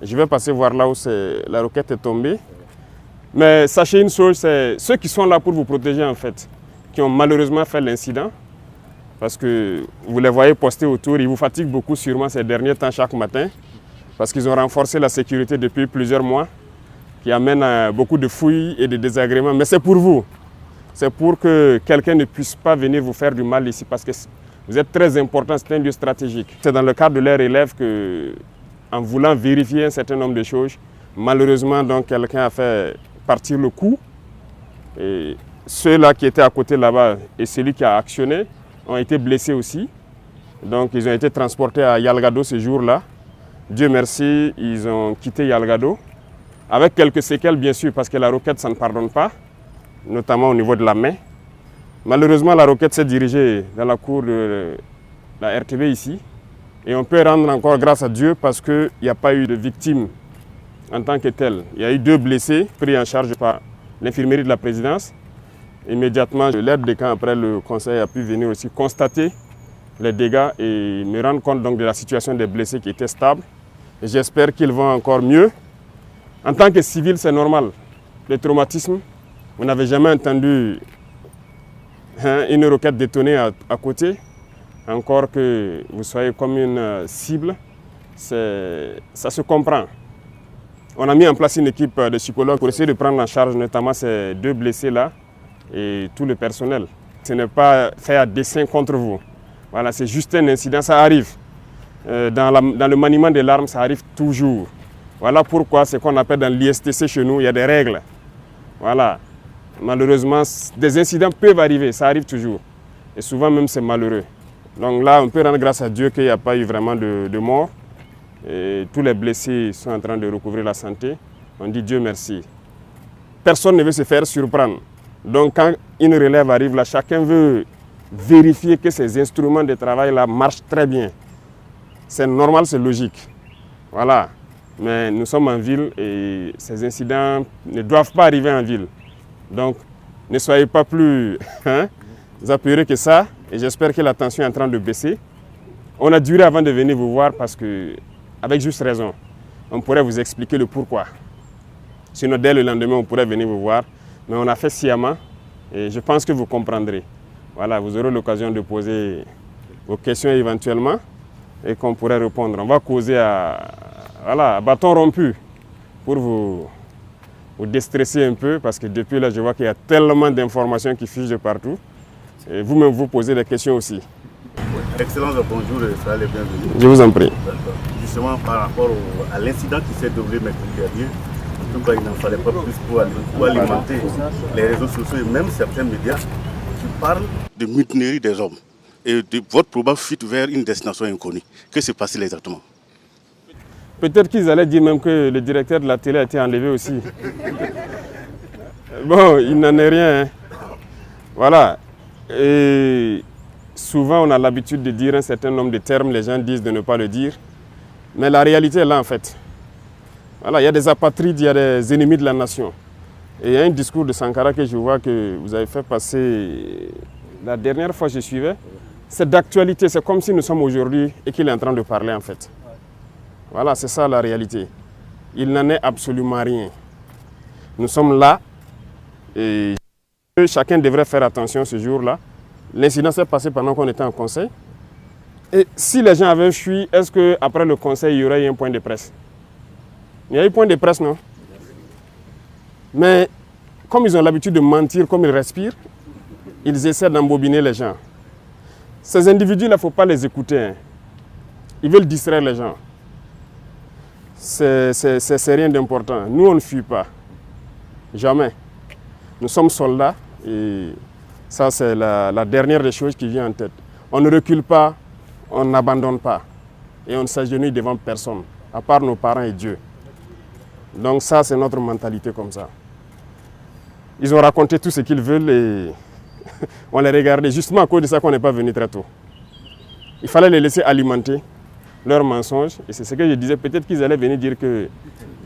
Je vais passer voir là où la roquette est tombée. Mais sachez une chose, c'est ceux qui sont là pour vous protéger en fait, qui ont malheureusement fait l'incident. Parce que vous les voyez postés autour, ils vous fatiguent beaucoup sûrement ces derniers temps chaque matin. Parce qu'ils ont renforcé la sécurité depuis plusieurs mois, qui amène à beaucoup de fouilles et de désagréments. Mais c'est pour vous. C'est pour que quelqu'un ne puisse pas venir vous faire du mal ici, parce que vous êtes très important, c'est un lieu stratégique. C'est dans le cadre de leur élève que, en voulant vérifier un certain nombre de choses, malheureusement, donc, quelqu'un a fait partir le coup. Et ceux-là qui étaient à côté là-bas et celui qui a actionné ont été blessés aussi. Donc ils ont été transportés à Yalgado ce jour-là. Dieu merci, ils ont quitté Yalgado. Avec quelques séquelles bien sûr, parce que la roquette, ça ne pardonne pas, notamment au niveau de la main. Malheureusement, la roquette s'est dirigée dans la cour de la RTB ici. Et on peut rendre encore grâce à Dieu parce qu'il n'y a pas eu de victimes en tant que telles. Il y a eu 2 blessés pris en charge par l'infirmerie de la présidence. Immédiatement, l'aide de camp après le conseil a pu venir aussi constater les dégâts et me rendre compte donc de la situation des blessés qui était stable. Et j'espère qu'ils vont encore mieux. En tant que civil, c'est normal. Le traumatisme, vous n'avez jamais entendu une roquette détonner à côté, encore que vous soyez comme une cible, ça se comprend. On a mis en place une équipe de psychologues pour essayer de prendre en charge notamment ces 2 blessés-là et tout le personnel. Ce n'est pas fait à dessein contre vous. Voilà, c'est juste un incident, ça arrive. Dans le maniement des larmes, ça arrive toujours. Voilà pourquoi ce qu'on appelle dans l'ISTC chez nous, il y a des règles. Voilà. Malheureusement, des incidents peuvent arriver, ça arrive toujours. Et souvent même c'est malheureux. Donc là, on peut rendre grâce à Dieu qu'il n'y a pas eu vraiment de mort. Et tous les blessés sont en train de recouvrir la santé. On dit Dieu merci. Personne ne veut se faire surprendre. Donc quand une relève arrive là, chacun veut vérifier que ces instruments de travail là marchent très bien. C'est normal, c'est logique. Voilà. Mais nous sommes en ville et ces incidents ne doivent pas arriver en ville. Donc ne soyez pas plus apeurés que ça. Et j'espère que la tension est en train de baisser. On a duré avant de venir vous voir parce que, avec juste raison, on pourrait vous expliquer le pourquoi. Sinon, dès le lendemain, on pourrait venir vous voir. Mais on a fait sciemment et je pense que vous comprendrez. Voilà, vous aurez l'occasion de poser vos questions éventuellement et qu'on pourrait répondre. On va causer à bâton rompu pour vous déstresser un peu parce que depuis là, je vois qu'il y a tellement d'informations qui fusent de partout. Et vous-même, vous posez des questions aussi. Excellence, bonjour et soyez les bienvenus. Je vous en prie. Justement, par rapport à l'incident qui s'est déroulé mercredi dernier, en tout cas, il n'en fallait pas plus pour alimenter les réseaux sociaux et même certains médias qui parlent de mutinerie des hommes et de votre probable fuite vers une destination inconnue. Que s'est passé exactement? Peut-être qu'ils allaient dire même que le directeur de la télé a été enlevé aussi. Bon, il n'en est rien. Hein. Voilà. Et souvent, on a l'habitude de dire un certain nombre de termes, les gens disent de ne pas le dire. Mais la réalité est là, en fait. Voilà, il y a des apatrides, il y a des ennemis de la nation. Et il y a un discours de Sankara que je vois que vous avez fait passer la dernière fois que je suivais. C'est d'actualité, c'est comme si nous sommes aujourd'hui et qu'il est en train de parler, en fait. Voilà, c'est ça la réalité. Il n'en est absolument rien. Nous sommes là et chacun devrait faire attention ce jour-là. L'incident s'est passé pendant qu'on était en conseil. Et si les gens avaient fui, est-ce qu'après le conseil, il y aurait eu un point de presse? Il y a eu point de presse, non? Mais comme ils ont l'habitude de mentir, comme ils respirent, ils essaient d'embobiner les gens. Ces individus-là, il ne faut pas les écouter. Hein. Ils veulent distraire les gens. C'est rien d'important. Nous, on ne fuit pas. Jamais. Nous sommes soldats et ça, c'est la dernière des choses qui vient en tête. On ne recule pas, on n'abandonne pas. Et on ne s'agenouille devant personne, à part nos parents et Dieu. Donc ça, c'est notre mentalité comme ça. Ils ont raconté tout ce qu'ils veulent et on les regardait. Justement à cause de ça qu'on n'est pas venu très tôt. Il fallait les laisser alimenter leurs mensonges. Et c'est ce que je disais, peut-être qu'ils allaient venir dire que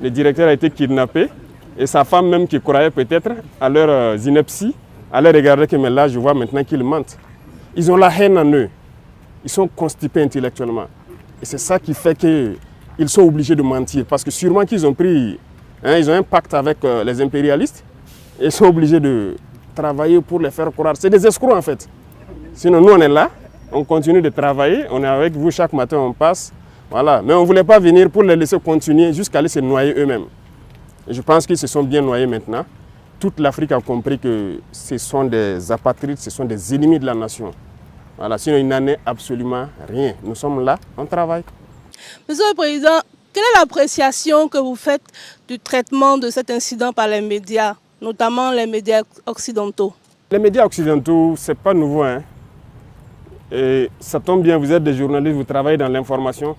le directeur a été kidnappé. Et sa femme même qui croyait peut-être à leurs inepties, allait regarder que mais là, je vois maintenant qu'ils mentent. Ils ont la haine en eux. Ils sont constipés intellectuellement. Et c'est ça qui fait qu'ils ils sont obligés de mentir. Parce que sûrement qu'ils ont pris, ils ont un pacte avec les impérialistes. Et ils sont obligés de travailler pour les faire croire. C'est des escrocs en fait. Sinon, nous, on est là, on continue de travailler, on est avec vous chaque matin, on passe. Voilà. Mais on ne voulait pas venir pour les laisser continuer jusqu'à aller se noyer eux-mêmes. Je pense qu'ils se sont bien noyés maintenant. Toute l'Afrique a compris que ce sont des apatrides, ce sont des ennemis de la nation. Voilà. Sinon, il n'en est absolument rien. Nous sommes là, on travaille. Monsieur le Président, quelle est l'appréciation que vous faites du traitement de cet incident par les médias, notamment les médias occidentaux? Les médias occidentaux, ce n'est pas nouveau. Et ça tombe bien, vous êtes des journalistes, vous travaillez dans l'information.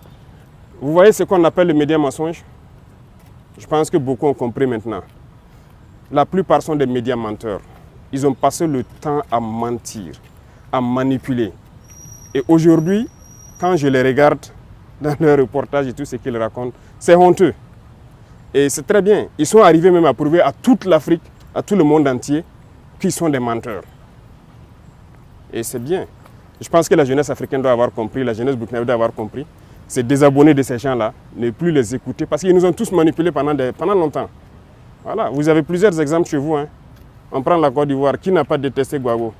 Vous voyez ce qu'on appelle les médias mensonges? Je pense que beaucoup ont compris maintenant. La plupart sont des médias menteurs. Ils ont passé le temps à mentir, à manipuler. Et aujourd'hui, quand je les regarde dans leurs reportages et tout ce qu'ils racontent, c'est honteux. Et c'est très bien. Ils sont arrivés même à prouver à toute l'Afrique, à tout le monde entier, qu'ils sont des menteurs. Et c'est bien. Je pense que la jeunesse africaine doit avoir compris, la jeunesse burkinabé doit avoir compris. C'est désabonner de ces gens-là, ne plus les écouter, parce qu'ils nous ont tous manipulés pendant longtemps. Voilà, vous avez plusieurs exemples chez vous. On prend la Côte d'Ivoire, qui n'a pas détesté Gbagbo?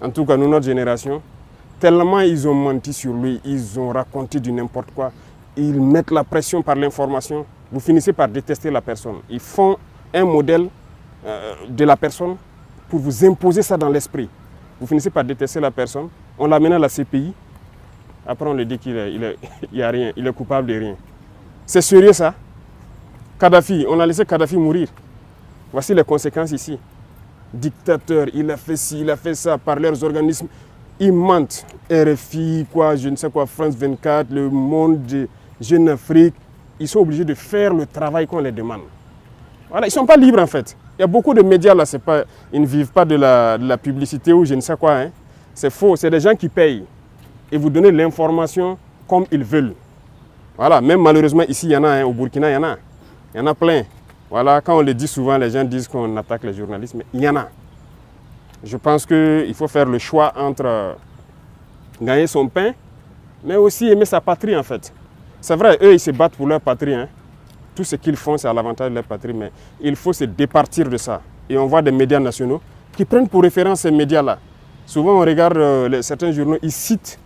En tout cas, nous, notre génération, tellement ils ont menti sur lui, ils ont raconté du n'importe quoi. Ils mettent la pression par l'information. Vous finissez par détester la personne. Ils font un modèle de la personne pour vous imposer ça dans l'esprit. Vous finissez par détester la personne. On l'amène à la CPI. Après, on lui dit qu'il n'y a rien. Il est coupable de rien. C'est sérieux ça? Kadhafi, on a laissé Kadhafi mourir. Voici les conséquences ici. Dictateur, il a fait ci, il a fait ça par leurs organismes. Ils mentent. RFI, quoi, je ne sais quoi, France 24, Le Monde, Jeune Afrique. Ils sont obligés de faire le travail qu'on les demande. Voilà, ils ne sont pas libres en fait. Il y a beaucoup de médias là, ils ne vivent pas de la publicité ou je ne sais quoi. C'est faux, c'est des gens qui payent. Et vous donnez l'information comme ils veulent. Voilà, même malheureusement ici, il y en a, au Burkina, il y en a plein. Voilà, quand on le dit souvent, les gens disent qu'on attaque les journalistes, mais il y en a. Je pense qu'il faut faire le choix entre gagner son pain, mais aussi aimer sa patrie en fait. C'est vrai, eux, ils se battent pour leur patrie. Tout ce qu'ils font, c'est à l'avantage de leur patrie, mais il faut se départir de ça. Et on voit des médias nationaux qui prennent pour référence ces médias-là. Souvent, on regarde certains journaux, ils citent,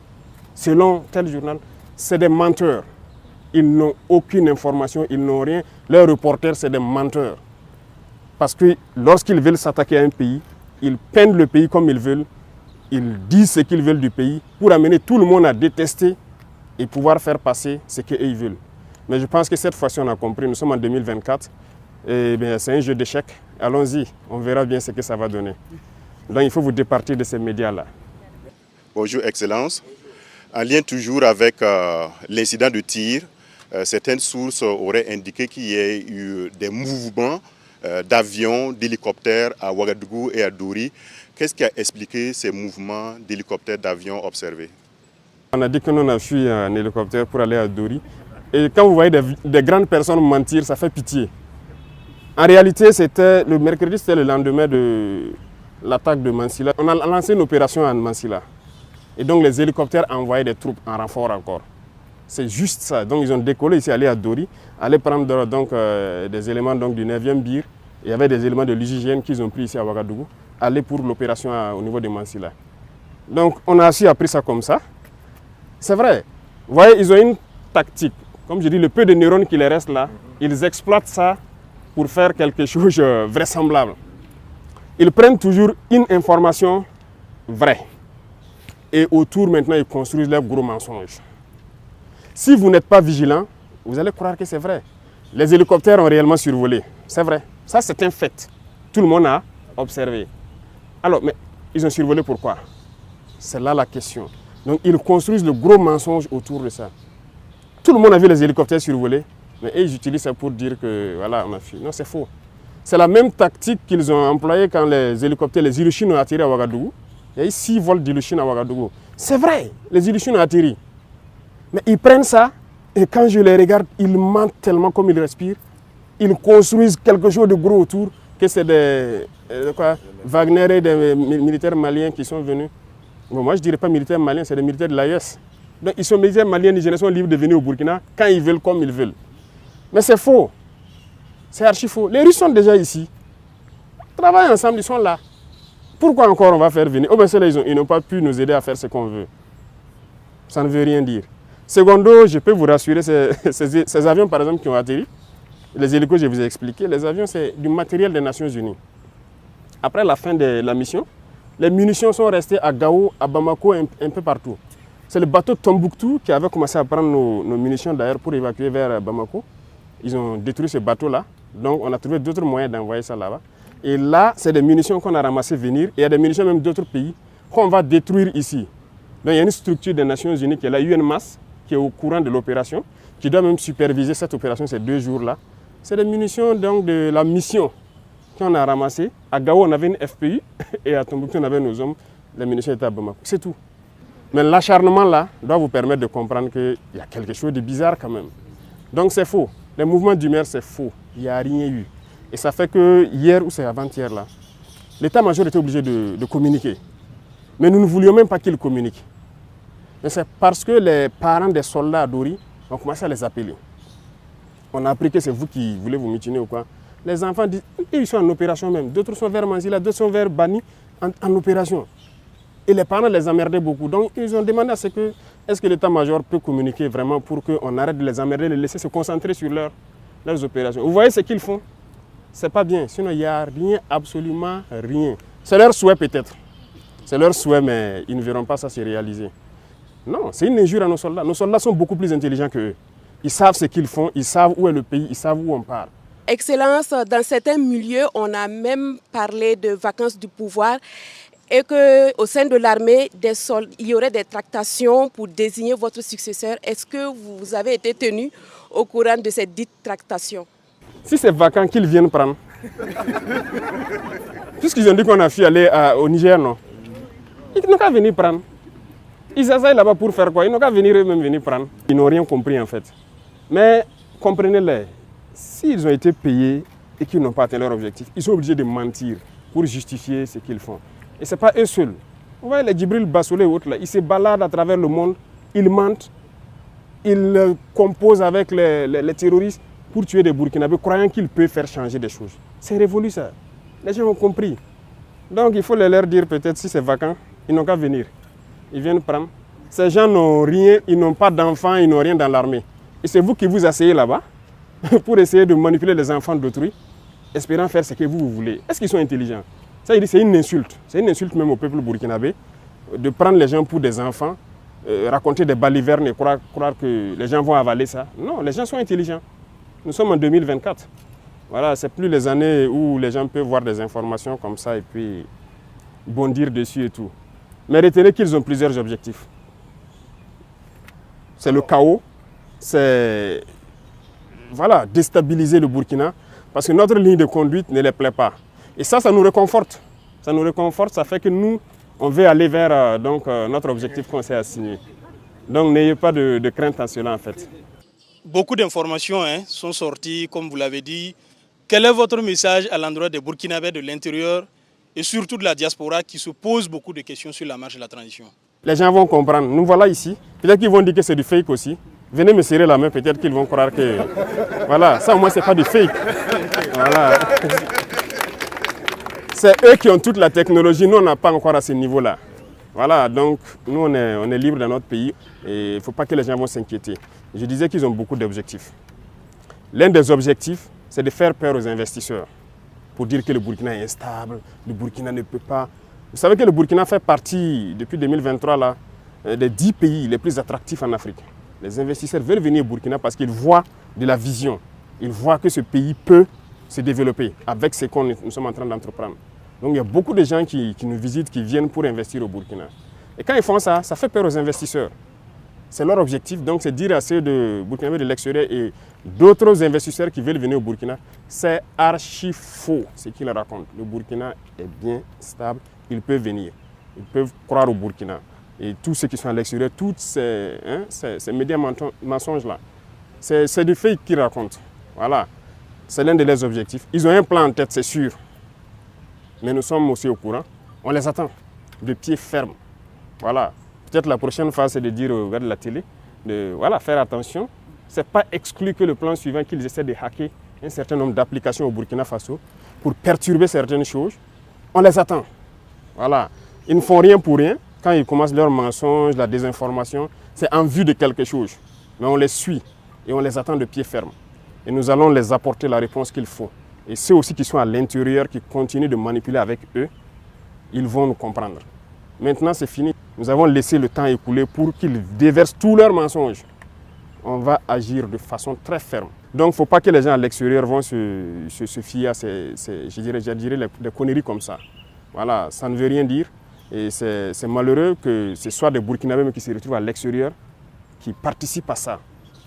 selon tel journal, c'est des menteurs. Ils n'ont aucune information, ils n'ont rien. Leurs reporters, c'est des menteurs. Parce que lorsqu'ils veulent s'attaquer à un pays, ils peignent le pays comme ils veulent. Ils disent ce qu'ils veulent du pays pour amener tout le monde à détester et pouvoir faire passer ce qu'ils veulent. Mais je pense que cette fois-ci, on a compris, nous sommes en 2024. Et bien, c'est un jeu d'échecs. Allons-y, on verra bien ce que ça va donner. Donc il faut vous départir de ces médias-là. Bonjour Excellence. En lien toujours avec l'incident de tir, certaines sources auraient indiqué qu'il y ait eu des mouvements d'avions, d'hélicoptères à Ouagadougou et à Dori. Qu'est-ce qui a expliqué ces mouvements d'hélicoptères, d'avions observés? On a dit que nous on a fui en hélicoptère pour aller à Dori. Et quand vous voyez des grandes personnes mentir, ça fait pitié. En réalité, c'était le mercredi, c'était le lendemain de l'attaque de Mansilla. On a lancé une opération à Mansilla. Et donc les hélicoptères envoyaient des troupes en renfort encore. C'est juste ça. Donc ils ont décollé ici, aller à Dori, aller prendre donc, des éléments donc, du 9e BIR. Il y avait des éléments de l'hygiène qu'ils ont pris ici à Ouagadougou, aller pour l'opération au niveau de Mansilla. Donc on a aussi appris ça comme ça. C'est vrai. Vous voyez, ils ont une tactique. Comme je dis, le peu de neurones qui les restent là, ils exploitent ça pour faire quelque chose de vraisemblable. Ils prennent toujours une information vraie. Et autour, maintenant, ils construisent leurs gros mensonges. Si vous n'êtes pas vigilant, vous allez croire que c'est vrai. Les hélicoptères ont réellement survolé. C'est vrai. Ça, c'est un fait. Tout le monde a observé. Alors, mais ils ont survolé pourquoi? C'est là la question. Donc, ils construisent le gros mensonge autour de ça. Tout le monde a vu les hélicoptères survoler, mais ils utilisent ça pour dire que, voilà, on a fui. Non, c'est faux. C'est la même tactique qu'ils ont employée quand les hélicoptères, les Ilyushin ont atterri à Ouagadougou. Il y a eu 6 vols d'Ilyushin à Ouagadougou. C'est vrai, les Ilyushin ont atterri. Mais ils prennent ça, et quand je les regarde, ils mentent tellement comme ils respirent. Ils construisent quelque chose de gros autour, que c'est des Wagner et des militaires maliens qui sont venus. Bon, moi, je ne dirais pas militaires maliens, c'est des militaires de l'AES. Donc ils sont médias maliens, nigériens sont libres de venir au Burkina quand ils veulent, comme ils veulent. Mais c'est faux. C'est archi faux. Les Russes sont déjà ici. Ils travaillent ensemble, ils sont là. Pourquoi encore on va faire venir? Oh ben ceux-là, ils n'ont pas pu nous aider à faire ce qu'on veut. Ça ne veut rien dire. Secondo, je peux vous rassurer, ces avions par exemple qui ont atterri, les hélicos, je vous ai expliqué, les avions c'est du matériel des Nations Unies. Après la fin de la mission, les munitions sont restées à Gao, à Bamako, un peu partout. C'est le bateau Tombouctou qui avait commencé à prendre nos munitions d'ailleurs pour évacuer vers Bamako. Ils ont détruit ce bateau-là, donc on a trouvé d'autres moyens d'envoyer ça là-bas. Et là, c'est des munitions qu'on a ramassées venir, et il y a des munitions même d'autres pays qu'on va détruire ici. Donc il y a une structure des Nations Unies qui est la UNMAS, qui est au courant de l'opération, qui doit même superviser cette opération ces 2 jours-là. C'est des munitions donc, de la mission qu'on a ramassées. À Gao, on avait une FPU et à Tombouctou, on avait nos hommes. Les munitions étaient à Bamako. C'est tout. Mais l'acharnement là doit vous permettre de comprendre qu'il y a quelque chose de bizarre quand même. Donc c'est faux. Les mouvements d'humeur, c'est faux. Il n'y a rien eu. Et ça fait que hier ou c'est avant-hier là, l'état-major était obligé de communiquer. Mais nous ne voulions même pas qu'il communique. Mais c'est parce que les parents des soldats à Dori ont commencé à les appeler. On a appris que c'est vous qui voulez vous mutiner ou quoi. Les enfants disent, ils sont en opération même. D'autres sont vers Manzila, d'autres sont vers Bani en opération. Et les parents les emmerdaient beaucoup. Donc ils ont demandé à ce que, est-ce que l'état-major peut communiquer vraiment pour qu'on arrête de les emmerder, les laisser se concentrer sur leurs opérations. Vous voyez ce qu'ils font? C'est pas bien. Sinon il n'y a rien, absolument rien. C'est leur souhait peut-être. C'est leur souhait, mais ils ne verront pas ça se réaliser. Non, c'est une injure à nos soldats. Nos soldats sont beaucoup plus intelligents qu'eux. Ils savent ce qu'ils font, ils savent où est le pays, ils savent où on part. Excellence, dans certains milieux, on a même parlé de vacances du pouvoir et qu'au sein de l'armée, il y aurait des tractations pour désigner votre successeur. Est-ce que vous avez été tenu au courant de cette dite tractation? Si c'est vacant, qu'ils viennent prendre. Puisqu'ils ont dit qu'on a fui aller au Niger, non? Ils n'ont qu'à venir prendre. Ils essayent là-bas pour faire quoi? Ils n'ont qu'à venir eux-mêmes venir prendre. Ils n'ont rien compris en fait. Mais comprenez-les, s'ils ont été payés et qu'ils n'ont pas atteint leur objectif, ils sont obligés de mentir pour justifier ce qu'ils font. Et ce n'est pas eux seuls. Vous voyez les Djibril Bassolé et autres là, ils se baladent à travers le monde, ils mentent, ils composent avec les terroristes pour tuer des Burkinabés, croyant qu'ils peuvent faire changer des choses. C'est révolu ça. Les gens ont compris. Donc il faut leur dire peut-être si c'est vacant, ils n'ont qu'à venir. Ils viennent prendre. Ces gens n'ont rien, ils n'ont pas d'enfants, ils n'ont rien dans l'armée. Et c'est vous qui vous asseyez là-bas pour essayer de manipuler les enfants d'autrui, espérant faire ce que vous voulez. Est-ce qu'ils sont intelligents? Ça, c'est une insulte. C'est une insulte même au peuple burkinabé de prendre les gens pour des enfants, raconter des balivernes et croire que les gens vont avaler ça. Non, les gens sont intelligents. Nous sommes en 2024. Voilà, c'est plus les années où les gens peuvent voir des informations comme ça et puis bondir dessus et tout. Mais retenez qu'ils ont plusieurs objectifs. C'est le chaos, c'est déstabiliser le Burkina parce que notre ligne de conduite ne les plaît pas. Et ça nous réconforte. Ça nous réconforte, ça fait que nous, on veut aller vers notre objectif qu'on s'est assigné. Donc n'ayez pas de crainte à cela en fait. Beaucoup d'informations sont sorties, comme vous l'avez dit. Quel est votre message à l'endroit des Burkinabés de l'intérieur et surtout de la diaspora qui se pose beaucoup de questions sur la marche de la transition? Les gens vont comprendre. Nous voilà ici. Peut-être qu'ils vont dire que c'est du fake aussi. Venez me serrer la main, peut-être qu'ils vont croire que... Voilà, ça au moins c'est pas du fake. Voilà. C'est eux qui ont toute la technologie, nous on n'a pas encore à ce niveau-là. Voilà, donc nous on est libre dans notre pays et il ne faut pas que les gens vont s'inquiéter. Je disais qu'ils ont beaucoup d'objectifs. L'un des objectifs, c'est de faire peur aux investisseurs. Pour dire que le Burkina est instable, le Burkina ne peut pas... Vous savez que le Burkina fait partie, depuis 2023, là, des 10 pays les plus attractifs en Afrique. Les investisseurs veulent venir au Burkina parce qu'ils voient de la vision. Ils voient que ce pays peut se développer avec ce que nous sommes en train d'entreprendre. Donc il y a beaucoup de gens qui nous visitent, qui viennent pour investir au Burkina. Et quand ils font ça, ça fait peur aux investisseurs. C'est leur objectif, donc c'est dire à ceux de Burkinabés de l'extérieur et d'autres investisseurs qui veulent venir au Burkina, c'est archi faux ce qu'ils racontent. Le Burkina est bien stable, ils peuvent venir, ils peuvent croire au Burkina. Et tous ceux qui sont à l'extérieur, tous ces médias mensonges-là, c'est du fake qu'ils racontent. Voilà, c'est l'un de leurs objectifs. Ils ont un plan en tête, c'est sûr. Mais nous sommes aussi au courant. On les attend de pied ferme. Voilà. Peut-être la prochaine phase, c'est de dire aux gars de la télé, de voilà, faire attention. Ce n'est pas exclu que le plan suivant, qu'ils essaient de hacker un certain nombre d'applications au Burkina Faso pour perturber certaines choses. On les attend. Voilà. Ils ne font rien pour rien. Quand ils commencent leurs mensonges, la désinformation, c'est en vue de quelque chose. Mais on les suit et on les attend de pied ferme. Et nous allons les apporter la réponse qu'il faut. Et ceux aussi qui sont à l'intérieur, qui continuent de manipuler avec eux, ils vont nous comprendre. Maintenant, c'est fini. Nous avons laissé le temps écouler pour qu'ils déversent tous leurs mensonges. On va agir de façon très ferme. Donc, il ne faut pas que les gens à l'extérieur vont se fier à je dirais des conneries comme ça. Voilà, ça ne veut rien dire. Et c'est malheureux que ce soit des Burkinabés qui se retrouvent à l'extérieur, qui participent à ça.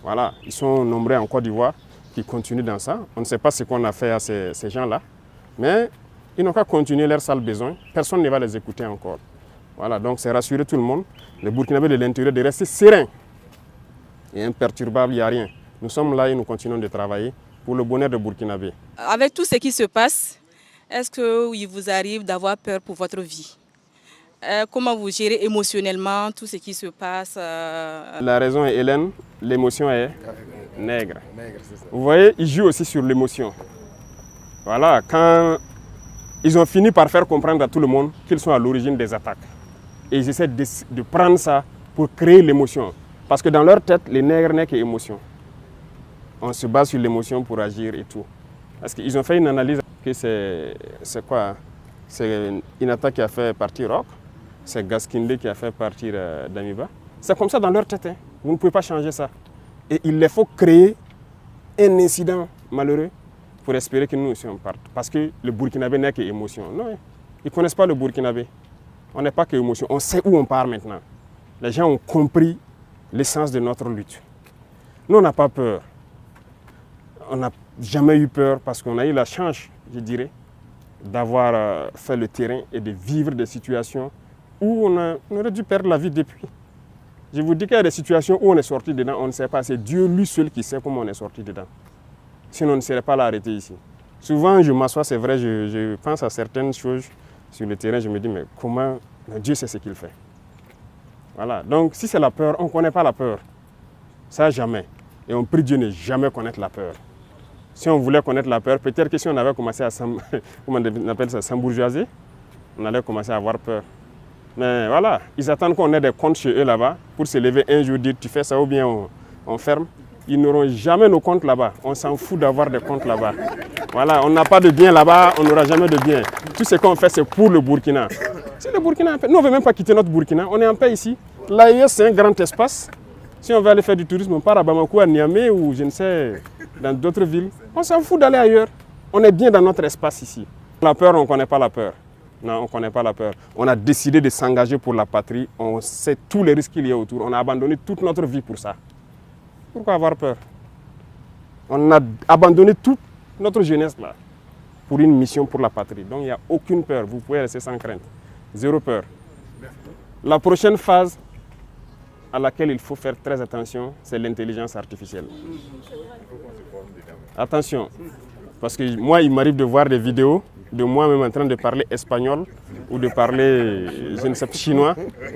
Voilà, ils sont nombreux en Côte d'Ivoire, qui continuent dans ça. On ne sait pas ce qu'on a fait à ces gens-là. Mais ils n'ont qu'à continuer leur sale besoin. Personne ne va les écouter encore. Voilà, donc c'est rassurer tout le monde, les Burkinabés de l'intérieur, de rester sereins et imperturbables, il n'y a rien. Nous sommes là et nous continuons de travailler pour le bonheur des Burkinabés. Avec tout ce qui se passe, est-ce qu'il vous arrive d'avoir peur pour votre vie? Comment vous gérez émotionnellement tout ce qui se passe? La raison est Hélène, l'émotion est nègre. Vous voyez, ils jouent aussi sur l'émotion. Voilà, quand ils ont fini par faire comprendre à tout le monde qu'ils sont à l'origine des attaques. Et ils essaient de prendre ça pour créer l'émotion. Parce que dans leur tête, les nègres n'est qu'émotion. On se base sur l'émotion pour agir et tout. Parce qu'ils ont fait une analyse que c'est quoi? C'est Inata qui a fait partir Rock, c'est Gaskinde qui a fait partir Damiba. C'est comme ça dans leur tête. Hein. Vous ne pouvez pas changer ça. Et il les faut créer un incident malheureux pour espérer que nous aussi on parte. Parce que le Burkinabé n'est qu'émotion. Non, ils ne connaissent pas le Burkinabé. On n'est pas qu'émotion. On sait où on part maintenant. Les gens ont compris l'essence de notre lutte. Nous, on n'a pas peur. On n'a jamais eu peur parce qu'on a eu la chance, je dirais, d'avoir fait le terrain et de vivre des situations où on aurait dû perdre la vie depuis. Je vous dis qu'il y a des situations où on est sorti dedans, on ne sait pas. C'est Dieu lui seul qui sait comment on est sorti dedans. Sinon, on ne serait pas là arrêté ici. Souvent, je m'assois, c'est vrai, je pense à certaines choses sur le terrain, je me dis, mais comment Dieu sait ce qu'il fait. Voilà. Donc, si c'est la peur, on ne connaît pas la peur. Ça, jamais. Et on prie Dieu ne jamais connaître la peur. Si on voulait connaître la peur, peut-être que si on avait commencé à s'embourgeoiser, on allait commencer à avoir peur. Mais voilà, ils attendent qu'on ait des comptes chez eux là-bas pour se lever un jour, dire tu fais ça ou bien on ferme. Ils n'auront jamais nos comptes là-bas. On s'en fout d'avoir des comptes là-bas. Voilà, on n'a pas de bien là-bas, on n'aura jamais de bien. Tout ce qu'on fait, c'est pour le Burkina. C'est le Burkina en paix. Nous, on ne veut même pas quitter notre Burkina. On est en paix ici. L'AES, c'est un grand espace. Si on veut aller faire du tourisme, on part à Bamako, à Niamey ou je ne sais, dans d'autres villes. On s'en fout d'aller ailleurs. On est bien dans notre espace ici. La peur, on ne connaît pas la peur. Non, on ne connaît pas la peur. On a décidé de s'engager pour la patrie. On sait tous les risques qu'il y a autour. On a abandonné toute notre vie pour ça. Pourquoi avoir peur? On a abandonné toute notre jeunesse là pour une mission pour la patrie. Donc il n'y a aucune peur. Vous pouvez rester sans crainte. Zéro peur. La prochaine phase à laquelle il faut faire très attention, c'est l'intelligence artificielle. Attention, parce que moi, il m'arrive de voir des vidéos de moi-même en train de parler espagnol ou de parler, je ne sais pas, chinois.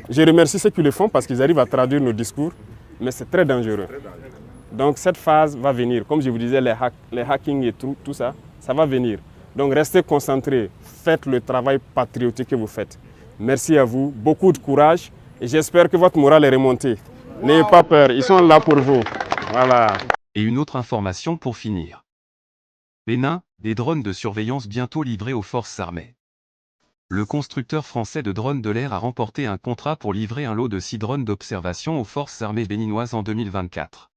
Je remercie ceux qui le font parce qu'ils arrivent à traduire nos discours, mais c'est très dangereux. Donc cette phase va venir. Comme je vous disais, les hackings et tout ça, ça va venir. Donc restez concentrés, faites le travail patriotique que vous faites. Merci à vous, beaucoup de courage et j'espère que votre morale est remontée. N'ayez pas peur, ils sont là pour vous. Voilà. Et une autre information pour finir. Bénin, des drones de surveillance bientôt livrés aux forces armées. Le constructeur français de drones de l'air a remporté un contrat pour livrer un lot de 6 drones d'observation aux forces armées béninoises en 2024.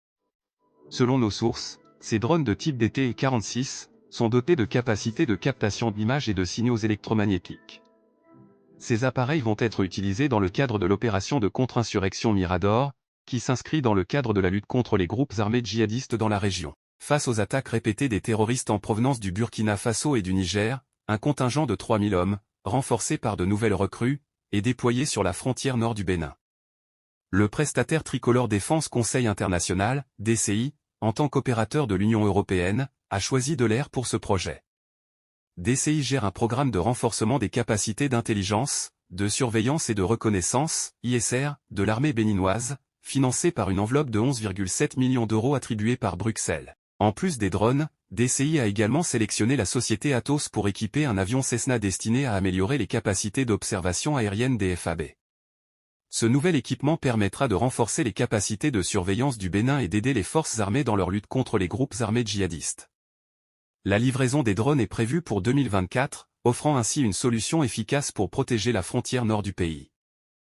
Selon nos sources, ces drones de type DT-46 sont dotés de capacités de captation d'images et de signaux électromagnétiques. Ces appareils vont être utilisés dans le cadre de l'opération de contre-insurrection Mirador, qui s'inscrit dans le cadre de la lutte contre les groupes armés djihadistes dans la région. Face aux attaques répétées des terroristes en provenance du Burkina Faso et du Niger, un contingent de 3000 hommes, renforcé par de nouvelles recrues, est déployé sur la frontière nord du Bénin. Le prestataire Tricolore Défense Conseil International, DCI, en tant qu'opérateur de l'Union européenne, a choisi de l'air pour ce projet. DCI gère un programme de renforcement des capacités d'intelligence, de surveillance et de reconnaissance, ISR, de l'armée béninoise, financé par une enveloppe de 11,7 millions d'euros attribuée par Bruxelles. En plus des drones, DCI a également sélectionné la société Atos pour équiper un avion Cessna destiné à améliorer les capacités d'observation aérienne des FAB. Ce nouvel équipement permettra de renforcer les capacités de surveillance du Bénin et d'aider les forces armées dans leur lutte contre les groupes armés djihadistes. La livraison des drones est prévue pour 2024, offrant ainsi une solution efficace pour protéger la frontière nord du pays.